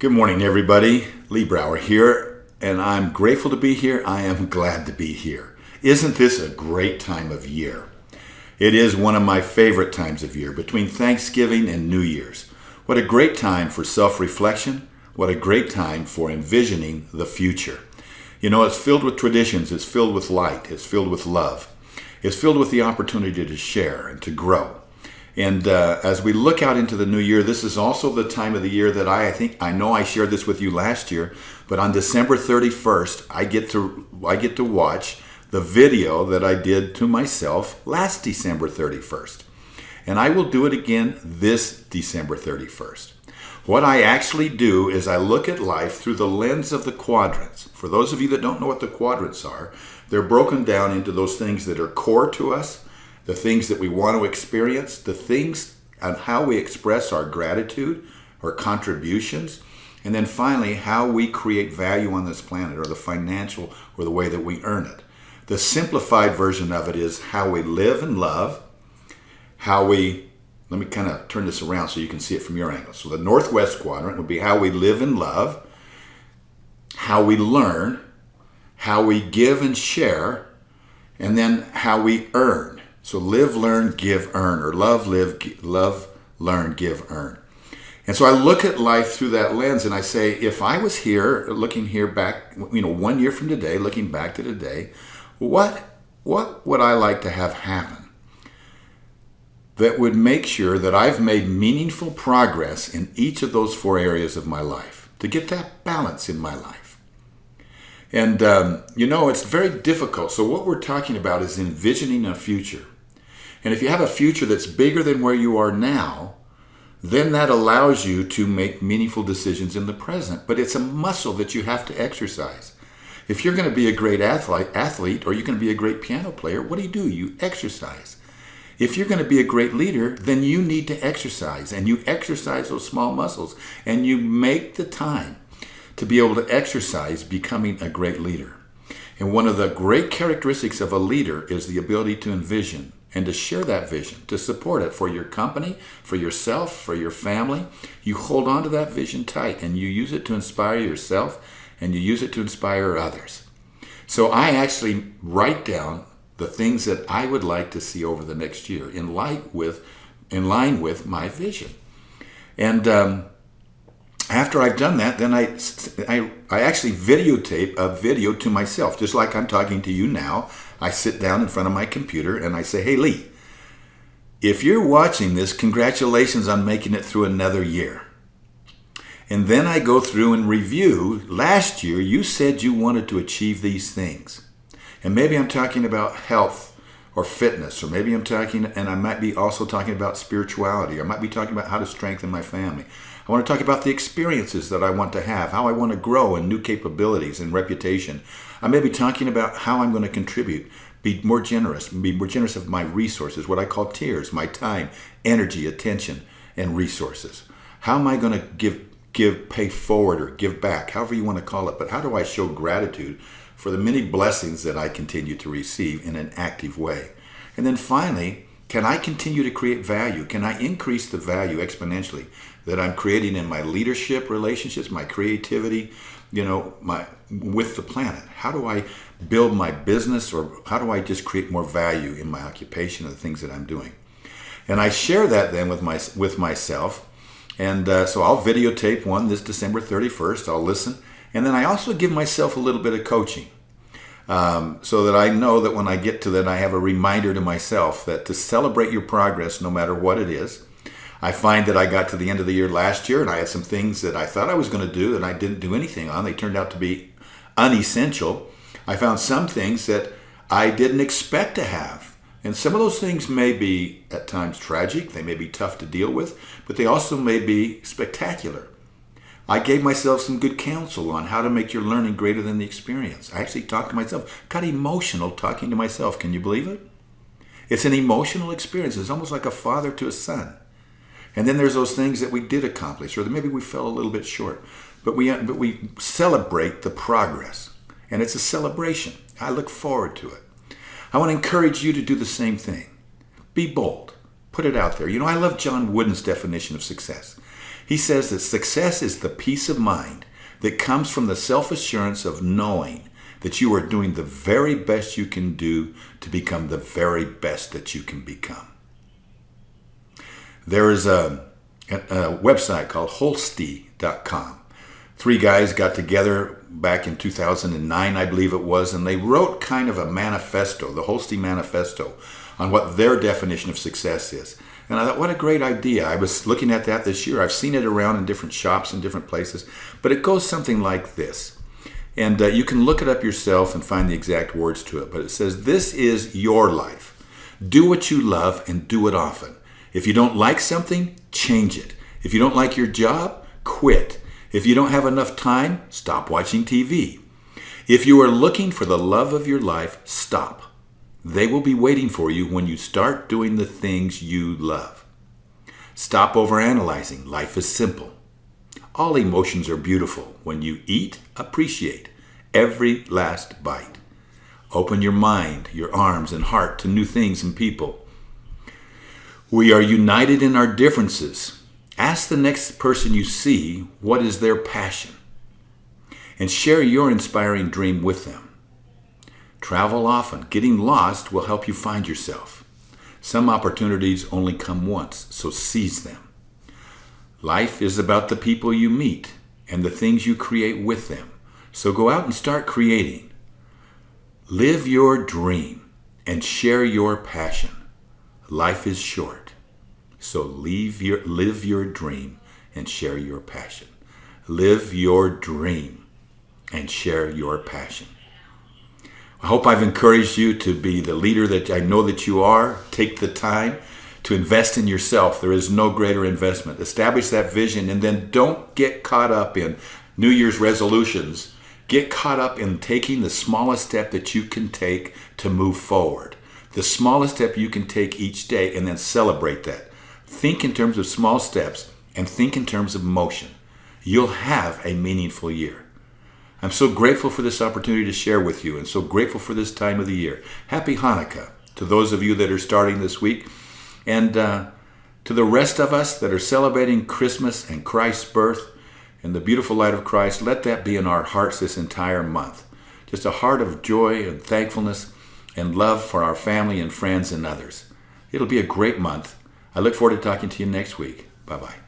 Good morning, everybody. Lee Brower here, and I'm grateful to be here. I am glad to be here. Isn't this a great time of year? It is one of my favorite times of year, between Thanksgiving and New Year's. What a great time for self-reflection. What a great time for envisioning the future. You know, it's filled with traditions. It's filled with light. It's filled with love. It's filled with the opportunity to share and to grow. And as we look out into the new year, this is also the time of the year that I know I shared this with you last year, but on December 31st, I get to watch the video that I did to myself last December 31st. And I will do it again this December 31st. What I actually do is I look at life through the lens of the quadrants. For those of you that don't know what the quadrants are, they're broken down into those things that are core to us, the things that we want to experience, the things and how we express our gratitude or contributions, and then finally how we create value on this planet, or the financial or the way that we earn it. The simplified version of it is how we live and love, let me kind of turn this around so you can see it from your angle. So the northwest quadrant would be how we live and love, how we learn, how we give and share, and then how we earn. So live, learn, give, earn, or love, learn, give, earn. And so I look at life through that lens and I say, if I was here, looking here back, 1 year from today, looking back to today, what would I like to have happen that would make sure that I've made meaningful progress in each of those four areas of my life, to get that balance in my life? And, it's very difficult. So what we're talking about is envisioning a future. And if you have a future that's bigger than where you are now, then that allows you to make meaningful decisions in the present. But it's a muscle that you have to exercise. If you're going to be a great athlete, or you're going to be a great piano player, what do? You exercise. If you're going to be a great leader, then you need to exercise. And you exercise those small muscles. And you make the time to be able to exercise becoming a great leader. And one of the great characteristics of a leader is the ability to envision and to share that vision, to support it for your company, for yourself, for your family. You hold on to that vision tight and you use it to inspire yourself and you use it to inspire others. So I actually write down the things that I would like to see over the next year in line with my vision. And after I've done that, then I actually videotape a video to myself, just like I'm talking to you now. I sit down in front of my computer and I say, hey, Lee, if you're watching this, congratulations on making it through another year. And then I go through and review. Last year, you said you wanted to achieve these things. And maybe I'm talking about health or fitness, or maybe I might be also talking about spirituality, or I might be talking about how to strengthen my family. I want to talk about the experiences that I want to have, how I want to grow in new capabilities and reputation. I may be talking about how I'm going to contribute, be more generous of my resources, what I call tiers, my time, energy, attention, and resources. How am I going to pay forward or give back, however you want to call it, but how do I show gratitude for the many blessings that I continue to receive in an active way? And then finally, can I continue to create value? Can I increase the value exponentially that I'm creating in my leadership relationships, my creativity, with the planet? How do I build my business, or how do I just create more value in my occupation and the things that I'm doing? And I share that then with myself. And so I'll videotape one this December 31st. I'll listen. And then I also give myself a little bit of coaching. So that I know that when I get to that, I have a reminder to myself that to celebrate your progress, no matter what it is. I find that I got to the end of the year last year and I had some things that I thought I was going to do and I didn't do anything on. They turned out to be unessential. I found some things that I didn't expect to have. And some of those things may be at times tragic. They may be tough to deal with, but they also may be spectacular. I gave myself some good counsel on how to make your learning greater than the experience. I actually talked to myself, got emotional talking to myself. Can you believe it? It's an emotional experience. It's almost like a father to a son. And then there's those things that we did accomplish, or that maybe we fell a little bit short. But we celebrate the progress. And it's a celebration. I look forward to it. I want to encourage you to do the same thing. Be bold. Put it out there. I love John Wooden's definition of success. He says that success is the peace of mind that comes from the self-assurance of knowing that you are doing the very best you can do to become the very best that you can become. There is a website called Holsti.com. 3 guys got together back in 2009, I believe it was, and they wrote kind of a manifesto, the Holsti Manifesto, on what their definition of success is. And I thought, what a great idea. I was looking at that this year. I've seen it around in different shops and different places, but it goes something like this. And you can look it up yourself and find the exact words to it, but it says, this is your life. Do what you love and do it often. If you don't like something, change it. If you don't like your job, quit. If you don't have enough time, stop watching TV. If you are looking for the love of your life, stop. They will be waiting for you when you start doing the things you love. Stop overanalyzing. Life is simple. All emotions are beautiful. When you eat, appreciate every last bite. Open your mind, your arms, and heart to new things and people. We are united in our differences. Ask the next person you see what is their passion, and share your inspiring dream with them. Travel often. Getting lost will help you find yourself. Some opportunities only come once, so seize them. Life is about the people you meet and the things you create with them. So go out and start creating. Live your dream and share your passion. Life is short, so live your dream and share your passion. Live your dream and share your passion. I hope I've encouraged you to be the leader that I know that you are. Take the time to invest in yourself. There is no greater investment. Establish that vision, and then don't get caught up in New Year's resolutions. Get caught up in taking the smallest step that you can take to move forward. The smallest step you can take each day, and then celebrate that. Think in terms of small steps and think in terms of motion. You'll have a meaningful year. I'm so grateful for this opportunity to share with you, and so grateful for this time of the year. Happy Hanukkah to those of you that are starting this week, and to the rest of us that are celebrating Christmas and Christ's birth and the beautiful light of Christ. Let that be in our hearts this entire month. Just a heart of joy and thankfulness and love for our family and friends and others. It'll be a great month. I look forward to talking to you next week. Bye-bye.